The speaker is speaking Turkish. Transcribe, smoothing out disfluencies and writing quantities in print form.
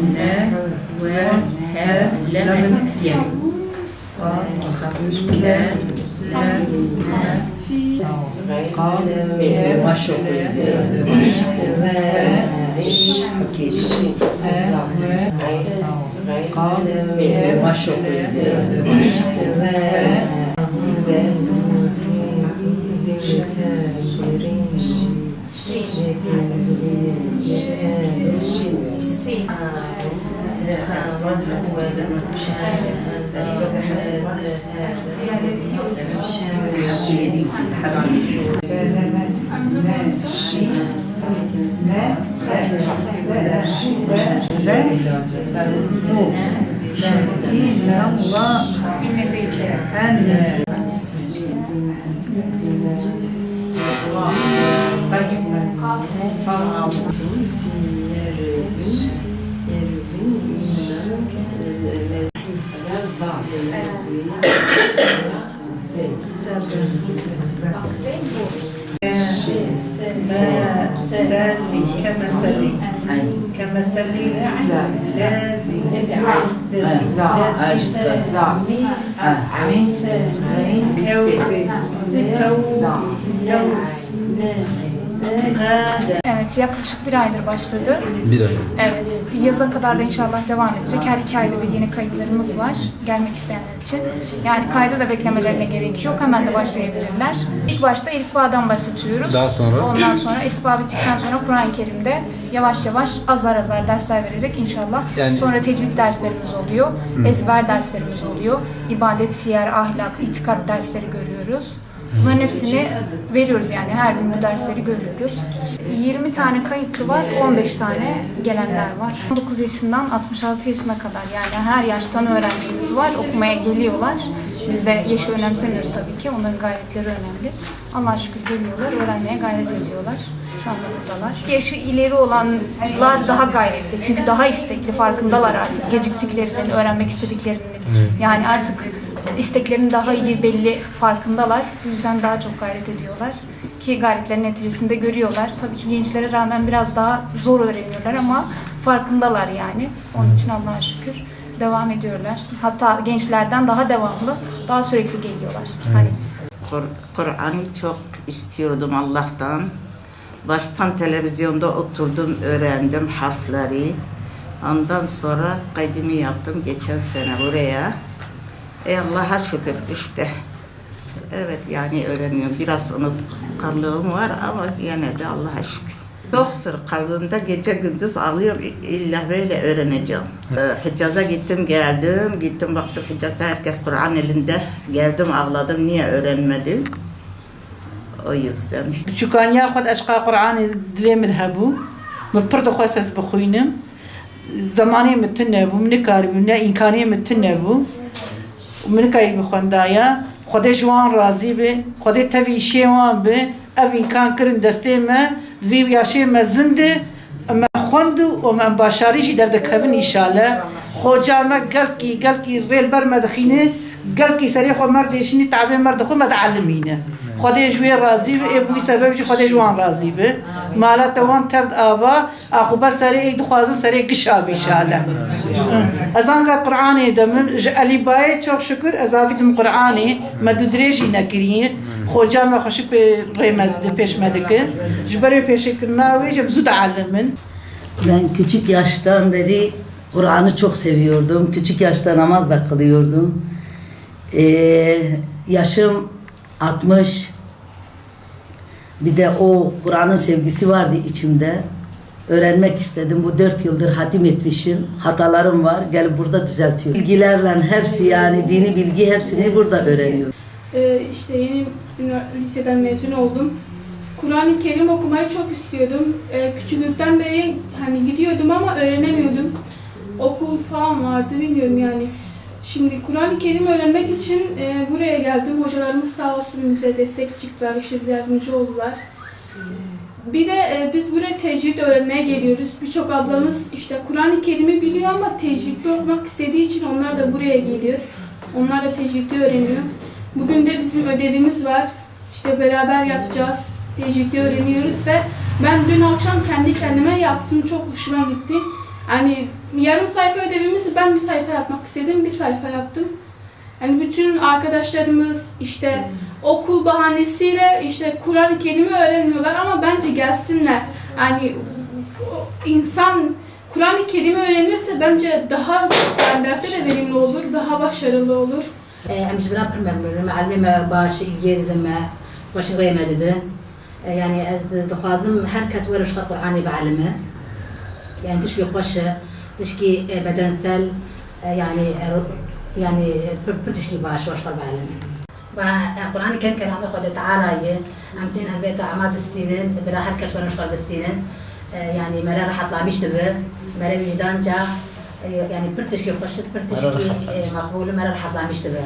لا وها لم يل صاد كان لام في مشو كمثل Evet, yaklaşık bir aydır başladı. Bir ay. Evet, yaza kadar da inşallah devam edecek. Her 2 ayda bir yeni kayıtlarımız var, gelmek isteyenler için. Yani kayda da beklemelerine gerek yok, hemen de başlayabilirler. İlk başta Elif Bağ'dan başlatıyoruz. Daha sonra? Ondan sonra Elif Bağ bittikten sonra Kur'an-ı Kerim'de yavaş yavaş azar azar dersler vererek inşallah. Yani... Sonra tecvid derslerimiz oluyor, ezber derslerimiz oluyor. İbadet, siyer, ahlak, itikat dersleri görüyoruz. Bunların hepsini veriyoruz yani her gün bu dersleri görüyoruz. 20 tane kayıtlı var, 15 tane gelenler var. 19 yaşından 66 yaşına kadar yani her yaştan öğrencimiz var, okumaya geliyorlar. Biz de yaşı önemsemiyoruz tabii ki, onların gayretleri önemli. Allah'a şükür geliyorlar, öğrenmeye gayret ediyorlar. Şu anda buradalar. Yaşı ileri olanlar daha gayretli çünkü daha istekli, farkındalar artık geciktiklerinden, öğrenmek istediklerinin. Yani artık isteklerinin daha iyi belli, farkındalar. Bu yüzden daha çok gayret ediyorlar. Ki gayretlerin neticesinde görüyorlar. Tabii ki gençlere rağmen biraz daha zor öğreniyorlar ama farkındalar yani. Onun için Allah'a şükür devam ediyorlar. Hatta gençlerden daha devamlı, daha sürekli geliyorlar. Hani Kur'an'ı çok istiyordum Allah'tan. Baştan televizyonda oturdum, öğrendim harfleri. Ondan sonra kaydımı yaptım geçen sene buraya. Allah'a şükür işte. Evet yani öğreniyorum. Biraz unutkanlığım var ama yine de Allah'a şükür. Çoktur kalbimde gece gündüz ağlıyorum. İlla böyle öğreneceğim. Hicaz'a gittim geldim. Gittim baktım Hicaz'da herkes Kur'an elinde. Geldim ağladım. Niye öğrenmedim? O yüzden işte. كان ياخذ اشقى قرآن دلي مذهبو مبرد خاصس بخوينم زماني متنبو من كاري من إمكانية متنبو ومن كاي بخوندايا خدي جوان راضي به خدي تبي شيوان به أبين كان كرن دستيمه ذي ياشي مزنده أما خوندو وما باشاريش درد كابن إن شاء الله خوجا ما قالكي ريل بر مدخينه قالكي سريع خو مرد يشني تعبين مرد خو متعلمينه خدي جوي راضي به ابوي سبب جي خدي جوان راضي به مالات وان ترد آبا عقوبات سريع دخوازن سريع قشاب إن شاء الله أزان قال قرآني دمن ألي باي çok şükür أزافيدم قرآني ما دودريجي نكريه خوجا ما خشك بريمد peşmedeki جبري peşiknavi جبزو تعلمن. Ben küçük yaştan beri Kur'an'ı çok seviyordum. Küçük yaşta namaz da kılıyordum. Yaşım 60. Bir de o Kur'an'ın sevgisi vardı içimde. Öğrenmek istedim. Bu 4 yıldır hatim etmişim. Hatalarım var. Gelip burada düzeltiyorum. Bilgilerle hepsi yani dini bilgi hepsini burada öğreniyorum. İşte yeni liseden mezun oldum. Kur'an-ı Kerim okumayı çok istiyordum. Küçüklükten beri hani gidiyordum ama öğrenemiyordum. Okul falan vardı bilmiyorum yani. Şimdi Kur'an-ı Kerim öğrenmek için buraya geldim. Hocalarımız sağ olsun bize destek çıktılar, işte bize yardımcı oldular. Bir de biz buraya tecvid öğrenmeye geliyoruz. Birçok ablamız işte Kur'an-ı Kerim'i biliyor ama tecvidli okumak istediği için onlar da buraya geliyor. Onlar da tecvidli öğreniyor. Bugün de bizim ödevimiz var. İşte beraber yapacağız. Tecvidli öğreniyoruz ve ben dün akşam kendi kendime yaptım. Çok hoşuma gitti. Yani yarım sayfa ödevimizi ben bir sayfa yapmak istedim, bir sayfa yaptım. Yani bütün arkadaşlarımız işte okul bahanesiyle işte Kur'an-ı Kerim'i öğrenmiyorlar ama bence gelsinler. Yani insan Kur'an-ı Kerim'i öğrenirse bence daha yani derse de verimli olur, daha başarılı olur. امش برابر معلمة باش يجيد ما باش غيمة دده يعني از دخوازم هر کس ورش خط قرآني بعلمه يعني تشكي خوش تشكي بدنسل يعني برتشكي باش واش خط بعلمه وقرآن كم كلام خد تعالى عمتين هبيت عماد السنين برا هر کس ورش خط بالسنين يعني مرة راح اطلع مشتبه مرة وجدان جا يعني برتشكي خوش برتشكي مقبول مرة راح اطلع مشتبه